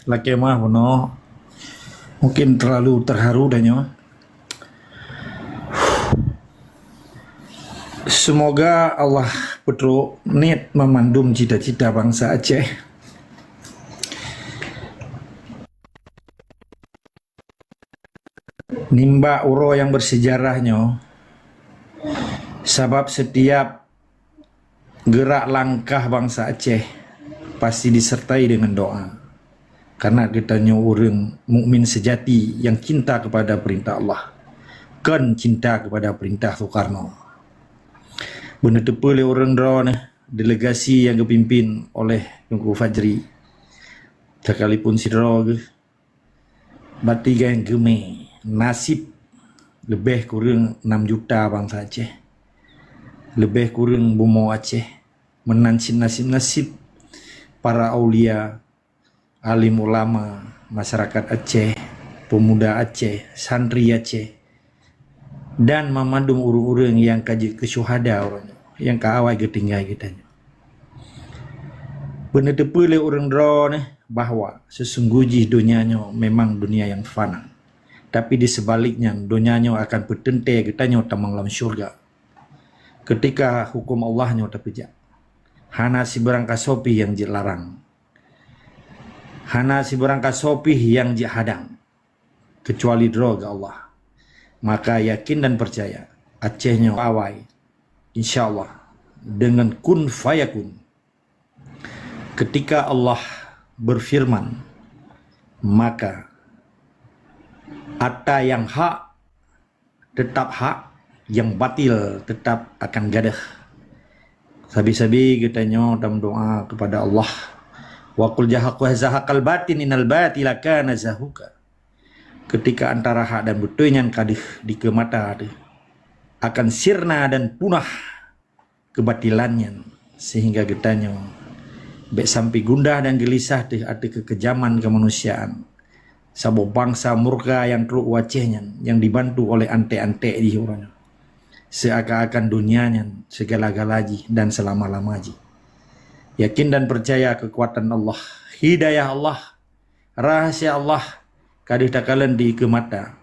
Laki mah bono mungkin terlalu terharu danyo. Semoga Allah betul niat memandum cita-cita bangsa Aceh. Nimba uro yang bersejarahnya, sebab setiap gerak langkah bangsa Aceh pasti disertai dengan doa. Karena kita orang mukmin sejati yang cinta kepada perintah Allah, kan cinta kepada perintah Soekarno. Benar tepa le orang drone delegasi yang dipimpin oleh Tunku Fajri. Sekalipun sidro ke batiga yang geme nasib lebih kurang 6 juta bangsa Aceh. Lebih kurang bumo Aceh menancin nasib-nasib para aulia, alim ulama, masyarakat Aceh, pemuda Aceh, santri Aceh, dan memandung urung-urung yang kaji kesyuhada orang yang kaawai ketinggai kita. Benar tepa le orang drone bahwa sesungguhnya dunianya memang dunia yang fana. Tapi di sebaliknya dunianya akan bertentai kitanya tamang dalam syurga. Ketika hukum Allahnya terpijak. Hana si berangka sopi yang dilarang. Hana si berangka sopi yang dihadang. Kecuali droga Allah. Maka yakin dan percaya Acehnya awai insyaallah dengan kun fayakun. Ketika Allah berfirman, maka atta yang hak tetap hak, yang batil tetap akan gadah. Sabi-sabi kita dalam doa kepada Allah, wa qul zahaqal batin innal batila kana zahuka. Ketika antara hak dan betulnya kadih di kemata akan sirna dan punah kebatilannya, sehingga getanya baik sampai gundah dan gelisah ada kekejaman kemanusiaan. Sabo bangsa murka yang teruk wajahnya, yang dibantu oleh ante-ante di orangnya. Seakan-akan dunianya segala-galaji dan selama-lamaji. Yakin dan percaya kekuatan Allah, hidayah Allah, rahasia Allah, kadih takalan di kemata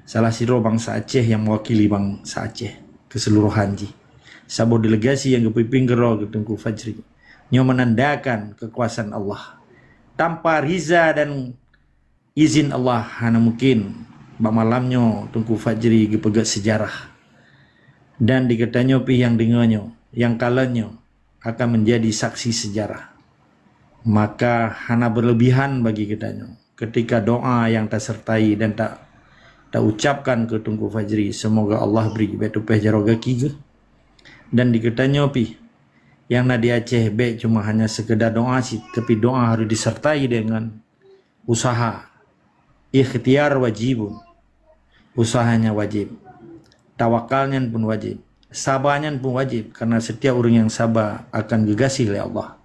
salah siro bangsa Aceh yang mewakili bangsa Aceh keseluruhan ji. Sabo delegasi yang kepimpin gero ke Tunku Fajri nyo menandakan kekuasaan Allah. Tanpa riza dan izin Allah hana mungkin bak malamnya Tunku Fajri gepegat sejarah. Dan dikatanya pi yang dengannya, yang kalanya akan menjadi saksi sejarah. Maka hana berlebihan bagi kitanya ketika doa yang tak sertai dan tak ucapkan ke Tunku Fajri, semoga Allah beri betu peh jarogaki ke. Dan dikatanya pi yang nadi Aceh baik cuma hanya sekedar doa sih, tapi doa harus disertai dengan usaha. Ikhtiar wajibun, usahanya wajib, tawakalnya pun wajib, sabarnya pun wajib, karena setiap orang yang sabar akan gegasi oleh Allah.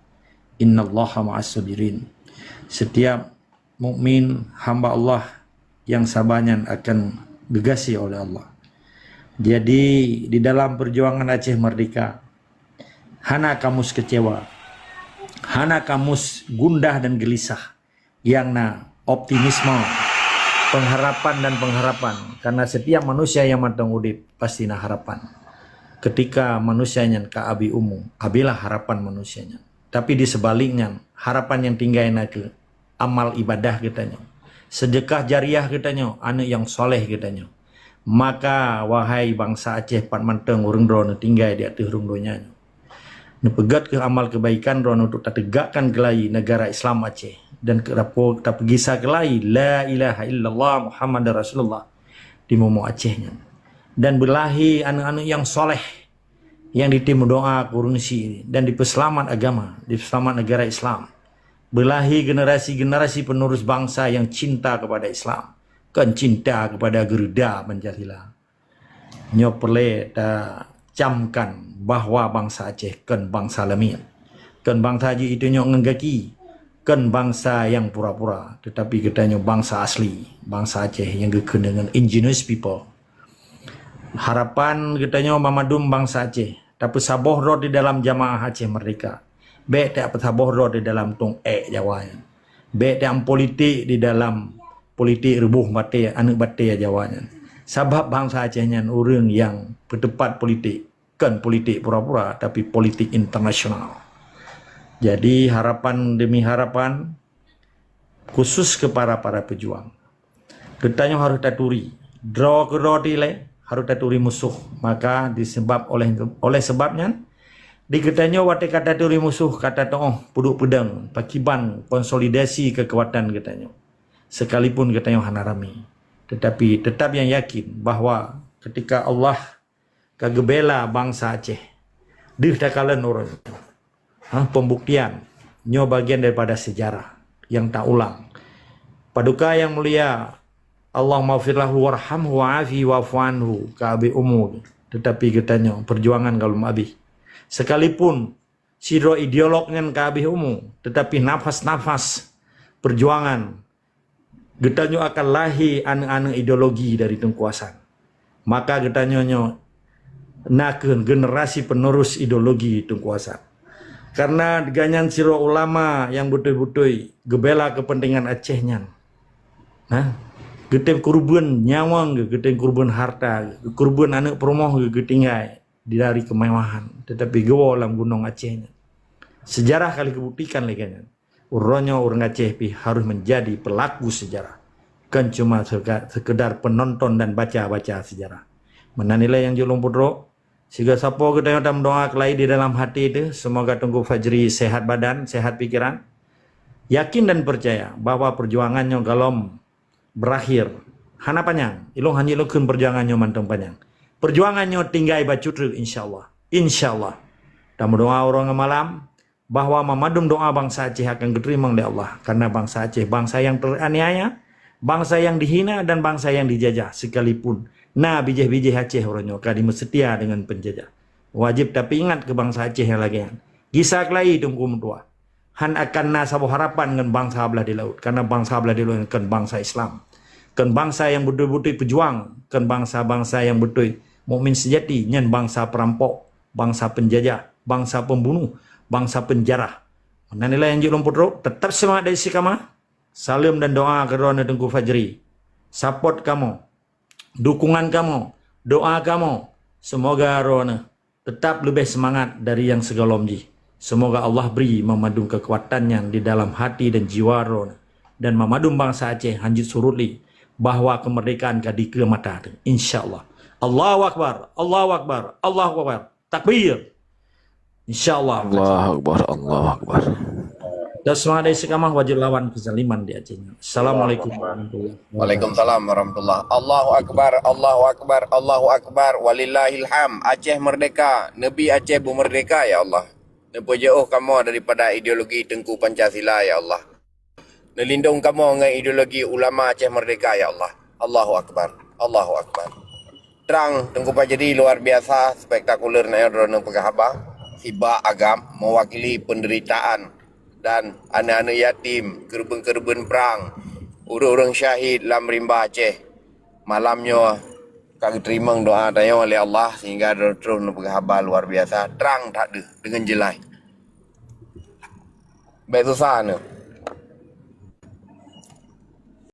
Innallaha ma'as sabirin. Setiap mukmin hamba Allah yang sabarnya akan gegasi oleh Allah. Jadi di dalam perjuangan Aceh Merdeka, hana kamus kecewa, hana kamus gundah dan gelisah, yang optimisme, pengharapan dan pengharapan. Karena setiap manusia yang matang udip pasti harapan. Ketika manusianya ka abi umum, abilah harapan manusianya. Tapi di sebaliknya, harapan yang tinggal ke amal ibadah kitanya, sedekah jariah kitanya, anak yang soleh kitanya. Maka wahai bangsa Aceh pat manteng urang drone tinggal di atas rungdonya. Nepegat ke amal kebaikan drone untuk tegakkan kelai negara Islam Aceh. Dan kerapok tak pergi kelai la ilaha illallah Muhammad Rasulullah di momo Acehnya. Dan belahi anak-anak yang soleh yang ditimu doa kurungsi dan di peselamat agama, di peselamat negara Islam. Belahi generasi-generasi penerus bangsa yang cinta kepada Islam, kan cinta kepada Garuda Pancasila. Nyopele ta camkan bahwa bangsa Aceh kan bangsa lamir, kan bangsa Haji itu nyok ngengaki, kan bangsa yang pura-pura, tetapi katanya bangsa asli, bangsa Aceh yang gekun dengan indigenous people. Harapan katanya mamadum bangsa Aceh, tapi sabohro di dalam jamaah Aceh Merdeka. Baik tak sabohro di dalam tong Jawa. Baik yang politik di dalam politik rebuh batik, anak batik Jawanya. Sebab bangsa Acehnya orang yang berdebat politik. Bukan politik pura-pura, tapi politik internasional. Jadi harapan demi harapan, khusus kepada para pejuang. Ketanya harus taturi. Draw ke draw tile, harus taturi musuh. Maka disebab oleh sebabnya, di ketanya wate kata taturi musuh, kata toh puduk pedang, pakiban, konsolidasi kekuatan ketanya. Sekalipun katanya hanarami, tetapi tetap yang yakin bahwa ketika Allah kagebela bangsa Aceh, dia tak kalah orang itu. Pembuktian, nyo bagian daripada sejarah yang tak ulang. Paduka yang mulia, Allah maghfirlahu warhamhu wa'afi wa'fu anhu ka'abi umur. Tetapi katanya perjuangan kalau habis. Sekalipun sidro ideolognya ka'abi umur, tetapi nafas-nafas perjuangan getanyo akan lahir anak-anak ideologi dari tengkuasan. Maka getanyo nakeun generasi penerus ideologi tengkuasan. Karena ganyan siro ulama yang betul-betul gebela kepentingan Acehnya. Nah, getem kurban nyawang, getem kurban harta, kurban anak promoh getinggai dari kemewahan. Tetapi gawa dalam gunung Acehnya. Sejarah kali kebuktikan lagi. Uronyo orang Aceh harus menjadi pelaku sejarah. Kan cuma sekedar penonton dan baca-baca sejarah. Menanilai yang julung pudro. Sehingga siapa kita yang doa kelai di dalam hati itu. Semoga tunggu Fajri sehat badan, sehat pikiran. Yakin dan percaya bahwa perjuangannya galom berakhir. Hana panjang. Ilung hanya ilukun perjuangannya manteng panjang. Perjuangannya tinggai bacutru insyaAllah. InsyaAllah. Dan berdoa orang malam. Bahwa memadum doa bangsa Aceh akan diterima oleh Allah. Karena bangsa Aceh, bangsa yang teraniaya, bangsa yang dihina, dan bangsa yang dijajah. Sekalipun, nah bijih-bijih Aceh orangnya, kadimu setia dengan penjajah. Wajib tapi ingat ke bangsa Aceh yang lagi. Kisah kelai tunggu mentua. Han akan nasabu harapan dengan bangsa belah di laut. Karena bangsa belah di laut kan bangsa Islam. Kan bangsa yang betul-betul pejuang. Kan bangsa-bangsa yang betul mukmin sejati. Nyan bangsa perampok, bangsa penjajah, bangsa pembunuh, bangsa penjara. Menanilai yang julung putro, tetap semangat dari si kama. Salam dan doa kerana Tengku Fajri. Support kamu, dukungan kamu, doa kamu. Semoga Rona tetap lebih semangat dari yang segalomji. Semoga Allah beri memadum kekuatannya di dalam hati dan jiwa Rona. Dan memadum bangsa Aceh hanjut surutli bahwa kemerdekaan kadi ke mata. InsyaAllah. Allahu Akbar, Allahu Akbar, Allahu Akbar. Takbir. InsyaAllah. Allahu Akbar, Allahu Akbar. Dan semangat dari sekamah wajib lawan kezaliman di Aceh. Assalamualaikum warahmatullahi wabarakatuh. Waalaikumsalam warahmatullahi. Allahu Akbar, Allahu Akbar, Allahu Akbar. Walillahilham. Aceh merdeka. Nabi Aceh bermerdeka ya Allah. Nempuh jauh kamu daripada ideologi Tengku Pancasila ya Allah. Nelindung kamu dengan ideologi ulama Aceh merdeka ya Allah. Allahu Akbar, Allahu Akbar. Terang Tengku Fajri luar biasa, spektakuler na yang pegahaba. Hibah agam mewakili penderitaan dan anak-anak yatim, kerben-kerben perang, orang-orang syahid dalam rimba Aceh. Malamnya kami terima doa tanya oleh Allah sehingga terus berkhabar luar biasa. Terang tak ada dengan jelas. Baik susah ni.